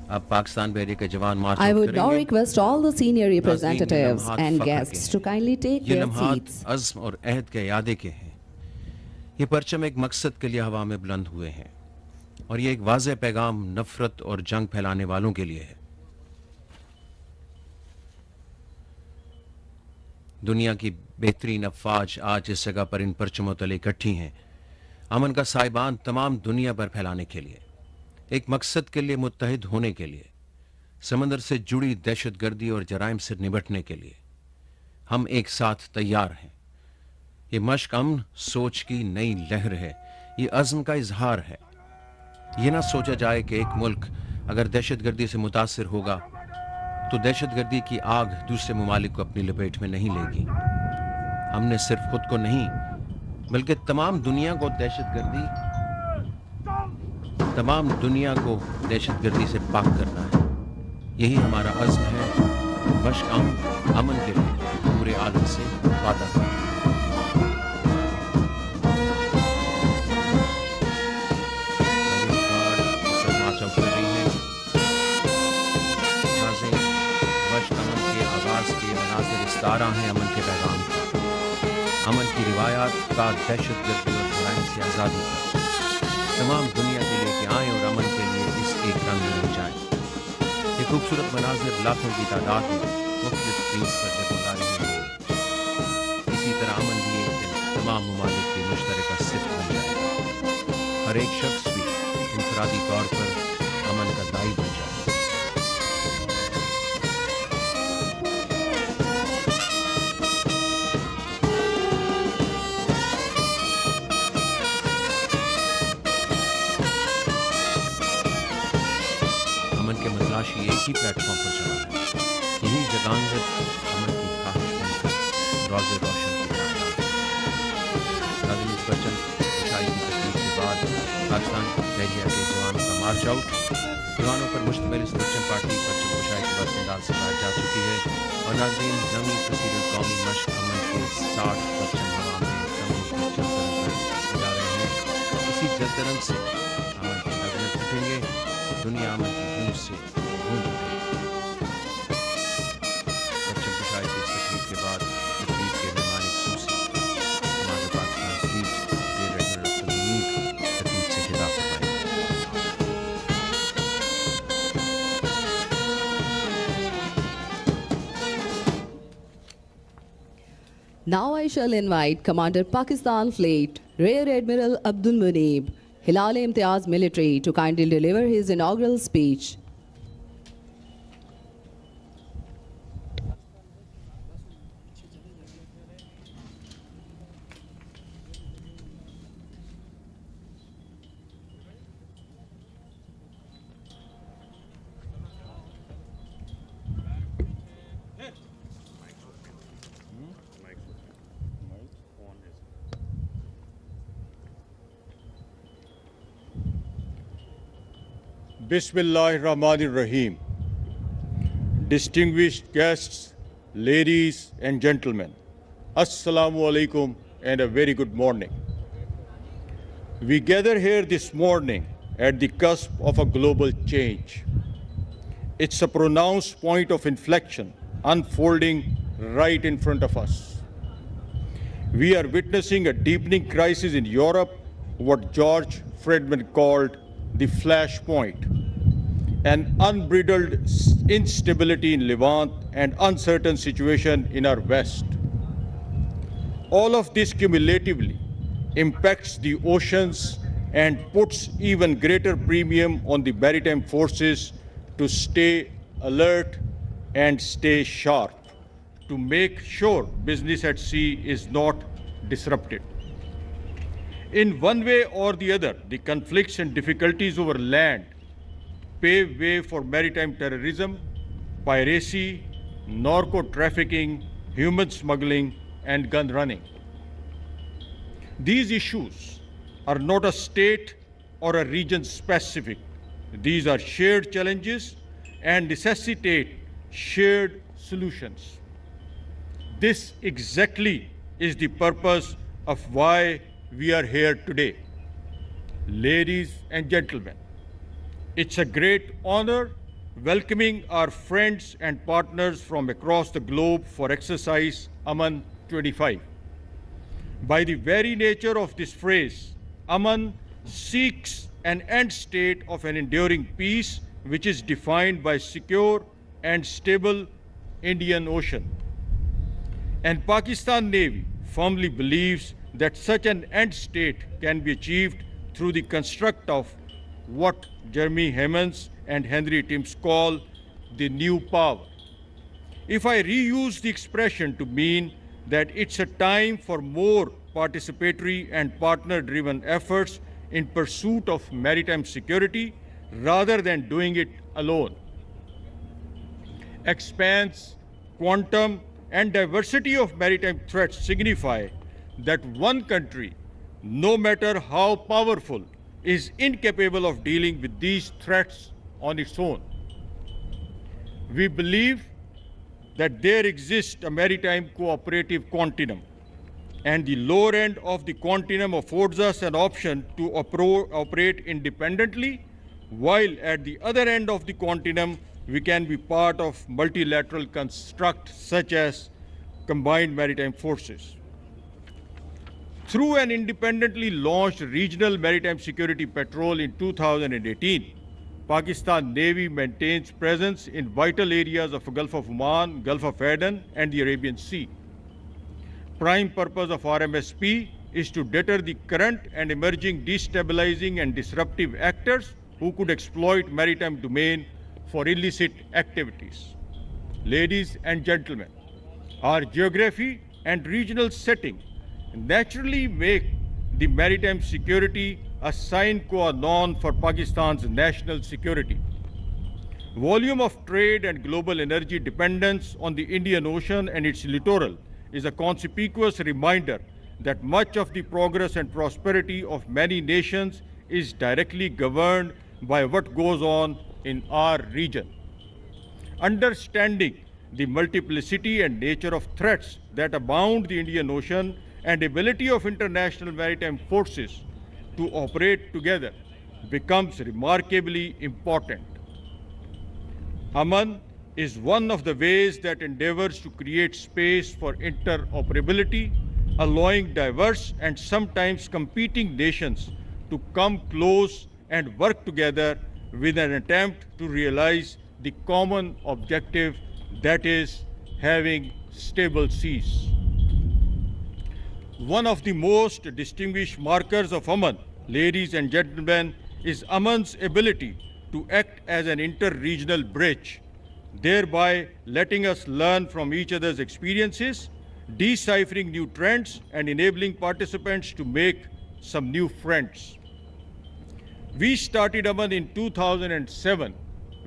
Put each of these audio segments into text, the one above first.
اب پاکستان بحریہ کے جوان March I out would now کریں گے. request all the senior ناظرین، یہ representatives لمحات and فخر کے guests ہیں. to kindly take یہ their لمحات seats. عزم اور عہد کے اعادے کے ہیں. یہ پرچم ایک مقصد کے لیے ہوا میں بلند ہوئے ہیں اور یہ ایک واضح پیغام نفرت اور جنگ پھیلانے والوں کے لیے ہے. دنیا کی بہترین افواج آج اس جگہ پر ان پرچموں تلے اکٹھی ہیں، امن کا سائبان تمام دنیا پر پھیلانے کے لیے، ایک مقصد کے لیے متحد ہونے کے لیے، سمندر سے جڑی دہشت گردی اور جرائم سے نمٹنے کے لیے. ہم ایک ساتھ تیار ہیں. یہ مشق امن سوچ کی نئی لہر ہے، یہ عزم کا اظہار ہے. یہ نہ سوچا جائے کہ ایک ملک اگر دہشت گردی سے متاثر ہوگا تو دہشت گردی کی آگ دوسرے ممالک کو اپنی لپیٹ میں نہیں لے گی. ہم نے صرف خود کو نہیں بلکہ تمام دنیا کو دہشت گردی سے پاک کرنا ہے. یہی ہمارا عزم ہے. مشق امن کے لیے پورے عالم سے وعدہ کرنا. ستارہ ہیں امن کے پیغام کا، امن کی روایات کا، دہشت گردی اور جرائم سے آزادی کا. تمام دنیا کے لیے کہ آئیں اور امن کے لیے اس ایک رنگ میں رنگ جائیں. یہ خوبصورت مناظر لاکھوں کی تعداد میں مختلف اسکرینز پر جگمگا رہے ہیں. اسی طرح امن بھی ایک دن تمام ممالک کی مشترکہ صفت بن جائے گا. ہر ایک شخص بھی انفرادی طور پر امن کا داعی بن جائے گا. ایک ہی پلیٹ فارم پر چلا ہے. یہی جگانگت امن کی خواہش بن کر روزے روشن کی کامیاب ہے. ناظرین، اس پرچم کشائی کی تقریب کے بعد پاکستان بحریہ کے جوانوں کا مارچ آؤٹ. جوانوں پر مشتمل اس پرچم پارٹی پرچم کشائی کے بعد انداز سے باہر جا چکی ہے. اور ناظرین، نویں کثیر القومی مشق امن کے 60 پرچم ہوا میں تمغوں کی جلترنگ جا رہے ہیں. اسی جلترنگ سے امن کے نغمے اٹھیں گے. دنیا امن کی گونج سے گونج اٹھے گی. پرچم کشائی کی تقریب کے بعد تقریب کے مہمان خصوصی ہمارے پاکستان فلیٹ ریئر ایڈمرل عبد المنیب تقریب سے خطاب فرمائیں گے. Now I shall invite Commander Pakistan Fleet, Rear Admiral Abdul Munib, Hilal-e-Imtiaz Military to kindly deliver his inaugural speech. Bismillahirrahmanirrahim. Distinguished guests, ladies and gentlemen, Assalamu alaikum and a very good morning. We gather here this morning at the cusp of a global change. It's a pronounced point of inflection unfolding right in front of us. We are witnessing a deepening crisis in Europe, what George Friedman called the flashpoint, an unbridled instability in Levant and uncertain situation in our West. All of this cumulatively impacts the oceans and puts even greater premium on the maritime forces to stay alert and stay sharp, to make sure business at sea is not disrupted. In one way or the other, the conflicts and difficulties over land pave way for maritime terrorism, piracy, narco-trafficking, human smuggling, and gun running. These issues are not a state or a region specific. These are shared challenges and necessitate shared solutions. This exactly is the purpose of why we are here today. Ladies and gentlemen, it's a great honor welcoming our friends and partners from across the globe for exercise Aman 25. By the very nature of this phrase, Aman seeks an end state of an enduring peace which is defined by secure and stable Indian Ocean. And Pakistan Navy firmly believes that such an end state can be achieved through the construct of what Jeremy Hammonds and Henry Timms call the new power. If I reuse the expression to mean that it's a time for more participatory and partner-driven efforts in pursuit of maritime security rather than doing it alone. Expanse, quantum, and diversity of maritime threats signify that one country, no matter how powerful, is incapable of dealing with these threats on its own. We believe that there exists a maritime cooperative continuum, and the lower end of the continuum affords us an option to operate independently, while at the other end of the continuum, we can be part of multilateral constructs such as combined maritime forces. Through an independently launched regional maritime security patrol in 2018, Pakistan Navy maintains presence in vital areas of the Gulf of Oman, Gulf of Aden, and the Arabian Sea. Prime purpose of RMSP is to deter the current and emerging destabilizing and disruptive actors who could exploit maritime domain for illicit activities. Ladies and gentlemen, our geography and regional setting naturally make the maritime security a sine qua non for Pakistan's national security. Volume of trade and global energy dependence on the Indian Ocean and its littoral is a conspicuous reminder that much of the progress and prosperity of many nations is directly governed by what goes on in our region. Understanding the multiplicity and nature of threats that abound the Indian Ocean and ability of international maritime forces to operate together becomes remarkably important. Aman is one of the ways that endeavors to create space for interoperability, allowing diverse and sometimes competing nations to come close and work together with an attempt to realize the common objective, that is, having stable seas. One of the most distinguished markers of Aman, ladies and gentlemen, is Aman's ability to act as an inter-regional bridge, thereby letting us learn from each other's experiences, deciphering new trends, and enabling participants to make some new friends. We started Aman in 2007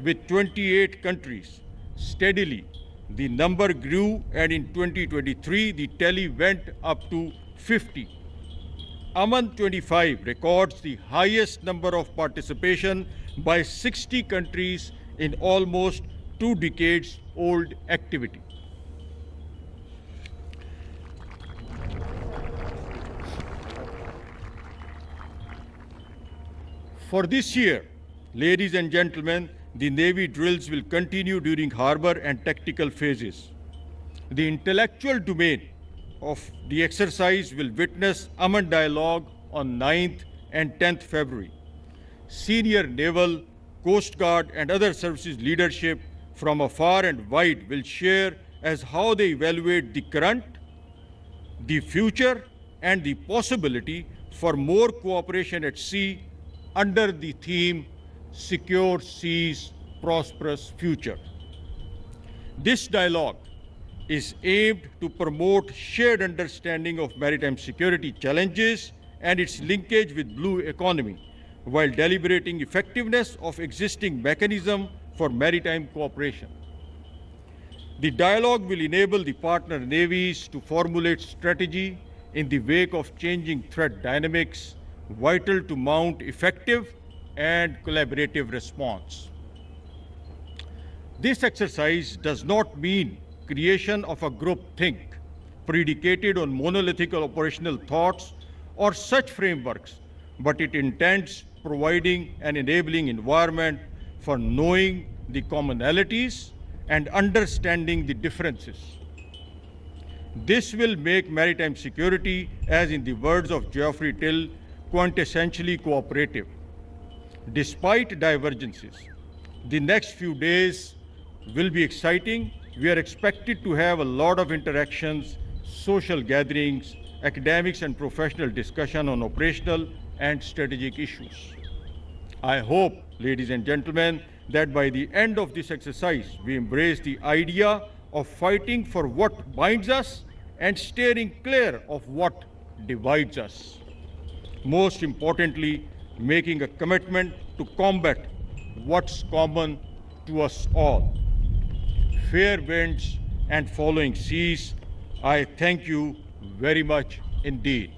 with 28 countries. Steadily, the number grew, and in 2023, the tally went up to 50. Aman 25 records the highest number of participation by 60 countries in almost 2 decades old activity. For this year, ladies and gentlemen, the Navy drills will continue during harbor and tactical phases. The intellectual domain of the exercise will witness Aman Dialogue on 9th and 10th February. Senior naval, Coast Guard, and other services leadership from afar and wide will share as how they evaluate the current, the future, and the possibility for more cooperation at sea under the theme Secure Seas, Prosperous Future. This dialogue is aimed to promote shared understanding of maritime security challenges and its linkage with blue economy, while deliberating effectiveness of existing mechanism for maritime cooperation. The dialogue will enable the partner navies to formulate strategy in the wake of changing threat dynamics, vital to mount effective and collaborative response. This exercise does not mean creation of a groupthink predicated on monolithic operational thoughts or such frameworks, but it intends providing an enabling environment for knowing the commonalities and understanding the differences. This will make maritime security, as in the words of Geoffrey Till, quintessentially cooperative. Despite divergences, the next few days will be exciting. We are expected to have a lot of interactions, social gatherings, academics and professional discussion on operational and strategic issues. I hope, ladies and gentlemen, that by the end of this exercise, we embrace the idea of fighting for what binds us and steering clear of what divides us. Most importantly, making a commitment to combat what's common to us all. Fair winds and following seas, I thank you very much indeed.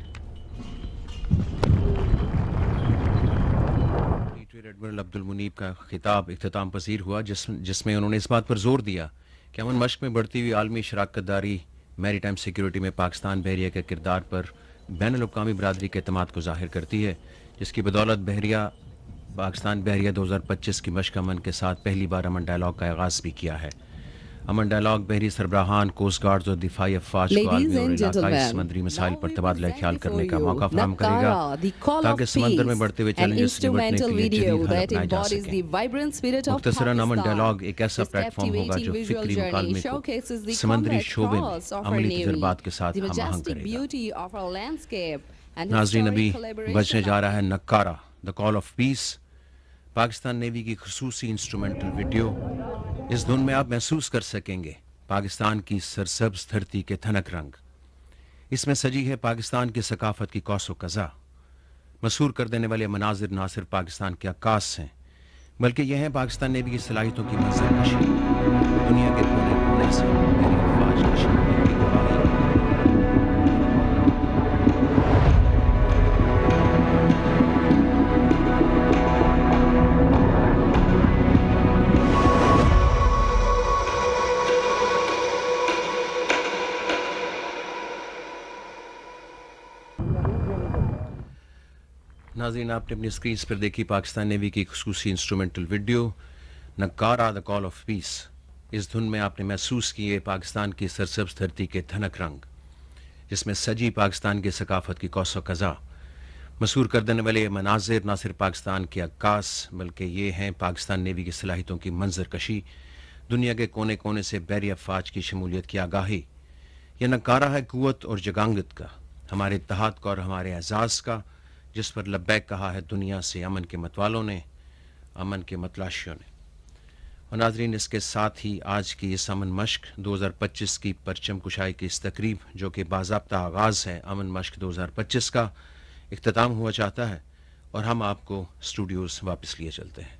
Admiral Abdul Munib का खिताब इख्तिताम पसीर हुआ जिसमें उन्होंने इस बात पर जोर दिया कि अमन मश्क में बढ़ती हुई आलमी शराकतदारी मैरीटाइम सिक्योरिटी में पाकिस्तान बहरिया के किरदार पर बैनुल-अक़वामी बरादरी के एतमाद को ज़ाहिर करती है, जिसकी बदौलत पाकिस्तान बहरिया 2025 की मश्क अमन के साथ पहली बार अमन डायलॉग का आगाज़ भी किया है। अमन डायलॉग बहरी सरबराहान, कोस्ट गार्ड्स और दिफाई अफवाज को आलमी और इलाकाई समुद्री मसाइल पर तबादला ख्याल करने का मौका फराहम करेगा ताकि समंदर में बढ़ते हुए चैलेंजेस से निपटने के लिए जदीद हल अपनाए जा सकें। मुख्तसरन अमन डायलॉग एक ऐसा प्लेटफॉर्म होगा जो फिक्री मुकालमे को समंदरी शोबे में अमली तजुर्बात के साथ हम आहंग करेगा। नाज़रीन, अभी बजने जा रहा है Naqqara, the call of peace, Pakistan navy की खुसूसी इंस्ट्रूमेंटल वीडियो। इस धुन में आप महसूस कर सकेंगे पाकिस्तान की सरसब्ज धरती के थनक रंग। इसमें सजी है पाकिस्तान की सकाफत की कौसो कज़ा। मशहूर कर देने वाले मनाजिर ना सिर्फ पाकिस्तान के अक्कास हैं, बल्कि यह है पाकिस्तान नेवी की सलाहियतों की मंजरकशी। दुनिया के कोने कोने से मेरी अफवाज की शमूलियत की गवाही। नाज़रीन, आपने अपनी स्क्रीन पर देखी पाकिस्तान नेवी की खुसूसी instrumental video Naqqara, the call of peace. इस धुन में आपने महसूस किए पाकिस्तान की सरसब्ज धरती के थनक रंग, जिसमें सजी पाकिस्तान की सकाफत की कौसो कज़ा। मशहूर कर देने वाले मनाजिर ना सिर्फ पाकिस्तान के अक्कास, बल्कि ये हैं पाकिस्तान नेवी की सलाहियतों की मंजरकशी। दुनिया के कोने कोने से बहरी अफवाज की शमूलियत की आगाही। यह नक्कारा है कुव्वत और जगांगत का, हमारे इत्तेहाद का और हमारे एजाज़ का, जिस पर लब्बैक कहा है दुनिया से अमन के मतवालों ने, अमन के मतलाशियों ने। और नाज़रीन, इसके साथ ही आज की इस अमन मश्क 2025 की परचम कुशाई की इस तकरीब, जो कि बाज़ाब्ता आगाज़ है अमन मश्क 2025 का, इख्तिताम हुआ चाहता है और हम आपको स्टूडियोज़ वापस लिए चलते हैं।